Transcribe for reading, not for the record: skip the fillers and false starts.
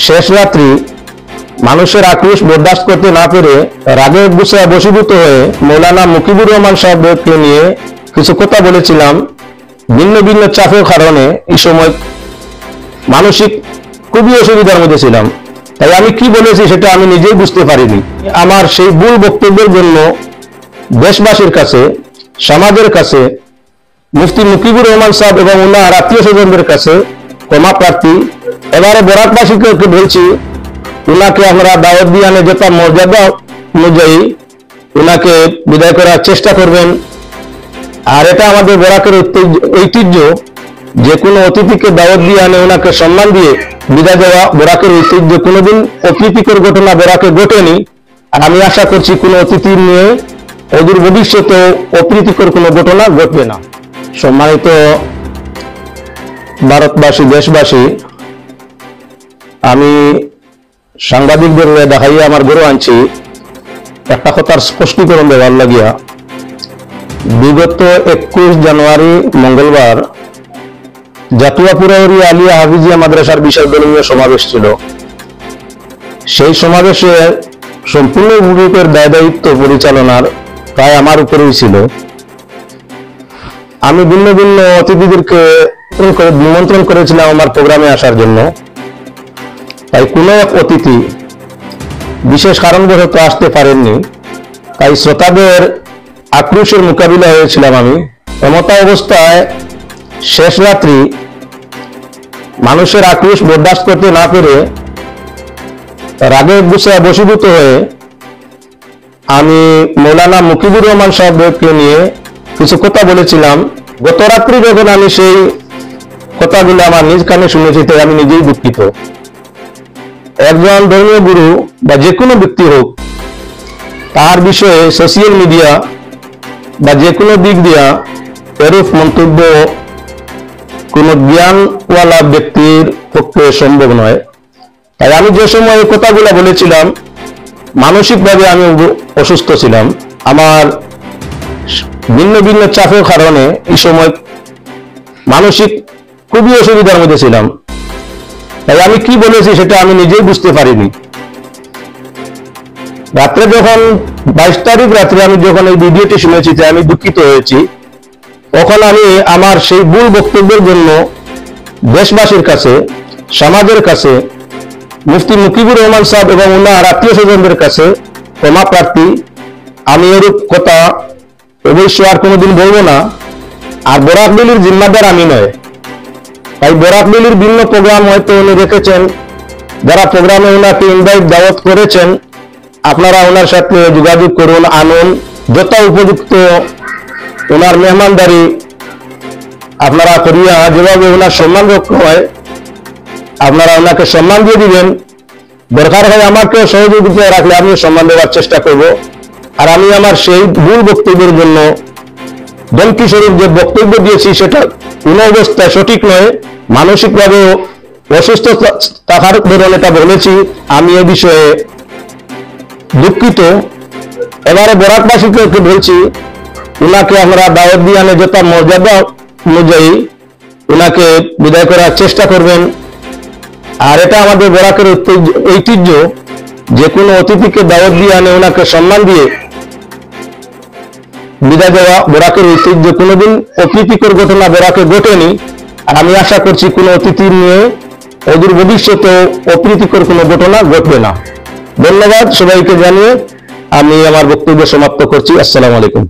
শেষ রাত্রি মানুষের আক্রোশ বরদাস্ত করতে না পেরে রাগে গুছায় বশীভূত হয়ে মৌলানা মুকিবুর রহমান সাহেবকে নিয়ে কিছু কথা বলেছিলাম। ভিন্ন ভিন্ন চাপের কারণে এই সময় মানসিক খুবই অসুবিধার মধ্যে ছিলাম। তাই আমি কি বলেছি সেটা আমি নিজেই বুঝতে পারিনি। আমার সেই ভুল বক্তব্যের জন্য দেশবাসীর কাছে, সমাজের কাছে, মুফতি মুকিবুর রহমান সাহেব এবং ওনার আত্মীয় স্বজনদের কাছে ক্ষমা প্রার্থী। এবারে বরাকবাসীকে বলছি, ওনাকে আমরা দাওয়াত দিয়ে আনে যেটা মর্যাদা অনুযায়ী ওনাকে বিদায় করার চেষ্টা করবেন। আর এটা আমাদের বরাকের ঐতিহ্য, যে কোনো অতিথিকে দাওয়াত দিয়ে আনে ওনাকে সম্মান দিয়ে বিদায় দেওয়া বরাকের ঐতিহ্য। কোনোদিন অপ্রীতিকর ঘটনা বরাকে ঘটেনি। আর আমি আশা করছি কোনো অতিথি নিয়ে অদূর ভবিষ্যতে অপ্রীতিকর কোনো ঘটনা ঘটবে না। সম্মানিত ভারতবাসী, দেশবাসী, আমি সাংবাদিকদের দেখাইয়া আমার গরু আনছি একটা কথার স্পষ্টীকরণ দেওয়ার লাগিয়া। বিগত 21 জানুয়ারি মঙ্গলবার জাতুয়াপুরা আলিয়া হাফিজিয়া মাদ্রাসার বিশাল ধর্মীয় সমাবেশ ছিল। সেই সমাবেশে সম্পূর্ণ ভূমিকার দায় দায়িত্ব পরিচালনার প্রায় আমার উপরেই ছিল। আমি ভিন্ন ভিন্ন অতিথিদেরকে নিমন্ত্রণ করেছিলাম আমার প্রোগ্রামে আসার জন্য। তাই কোনো এক অতিথি বিশেষ কারণবশত আসতে পারেননি। তাই শ্রোতাদের আক্রোশের মোকাবিলা হয়েছিলাম আমি। এমতা অবস্থায় শেষ রাত্রি মানুষের আক্রোশ বরদাস্ত করতে না পেরে রাগে গুছায় বশীভূত হয়ে আমি মৌলানা মুকিবুর রহমান সাহেবকে নিয়ে কিছু কথা বলেছিলাম। গত রাত্রি যখন আমি সেই কথাগুলো আমার নিজ কানে শুনেছি, তাই আমি নিজেই দুঃখিত। একজন ধর্মীয় গুরু বা যে কোনো ব্যক্তি হোক, তার বিষয়ে সোশিয়াল মিডিয়া বা যে কোনো দিক দিয়া এরূপ মন্তব্য কোনো জ্ঞানওয়ালা ব্যক্তির পক্ষে সম্ভব নয়। তাই আমি যে সময় এই কথাগুলো বলেছিলাম, মানসিকভাবে আমি অসুস্থ ছিলাম। আমার ভিন্ন ভিন্ন চাপের কারণে এই সময় মানসিক খুবই অসুবিধার মধ্যে ছিলাম। তাই আমি কি বলেছি সেটা আমি নিজেই বুঝতে পারিনি। রাত্রে যখন 22 তারিখ রাত্রে আমি যখন এই ভিডিওটি শুনেছি, তাই আমি দুঃখিত হয়েছি। তখন আমি আমার সেই ভুল বক্তব্যের জন্য দেশবাসীর কাছে, সমাজের কাছে, মুফতি মুকিবুর রহমান সাহেব এবং ওনার আত্মীয় স্বজনদের কাছে ক্ষমা প্রার্থী। আমি এরূপ কথা অবশ্যই আর কোনোদিন বলবো না। আর বরাকবিলির জিম্মাদার আমি নয়। তাই বরাকবিলির ভিন্ন প্রোগ্রাম হয়তো উনি রেখেছেন, যারা প্রোগ্রামে ওনাকে ইনভাইট দাওয়াত করেছেন, আপনারা ওনার সাথে যোগাযোগ করুন, আনুন। যথা উপযুক্ত ওনার মেহমানদারি আপনারা করিয়া যেভাবে ওনার সম্মান রক্ষা হয় আপনারা ওনাকে সম্মান দিয়ে দিবেন। দরকার হয় আমাকেও সহযোগিতা রাখলে আমিও সম্মান দেওয়ার চেষ্টা করব। আর আমি আমার সেই ভুল বক্তব্যের জন্য ধমকি স্বরূপ যে বক্তব্য দিয়েছি সেটা কোনো অবস্থায় সঠিক নয়। মানসিকভাবে অসুস্থ থাকার দরুন এটা বলেছি। আমি এ বিষয়ে দুঃখিত। এবারে বরাকবাসীকে বলছি, ওনাকে আমরা দাওয়াত দিয়ে আনে যেটা মর্যাদা অনুযায়ী ওনাকে বিদায় করার চেষ্টা করবেন। আর এটা আমাদের বরাকের ঐতিহ্য, যে কোনো অতিথিকে দাওয়াত দিয়ে আনে ওনাকে সম্মান দিয়ে বিদায় দেওয়া বরাকের ঐতিহ্য। কোনোদিন অপ্রীতিকর ঘটনা বরাকে ঘটেনি। আর আমি আশা করছি কোনো অতিথি নিয়ে অদূর ভবিষ্যতে অপ্রীতিকর কোনো ঘটনা ঘটবে না। ধন্যবাদ সবাইকে জানিয়ে আমি আমার বক্তব্য সমাপ্ত করছি। আসসালামু আলাইকুম।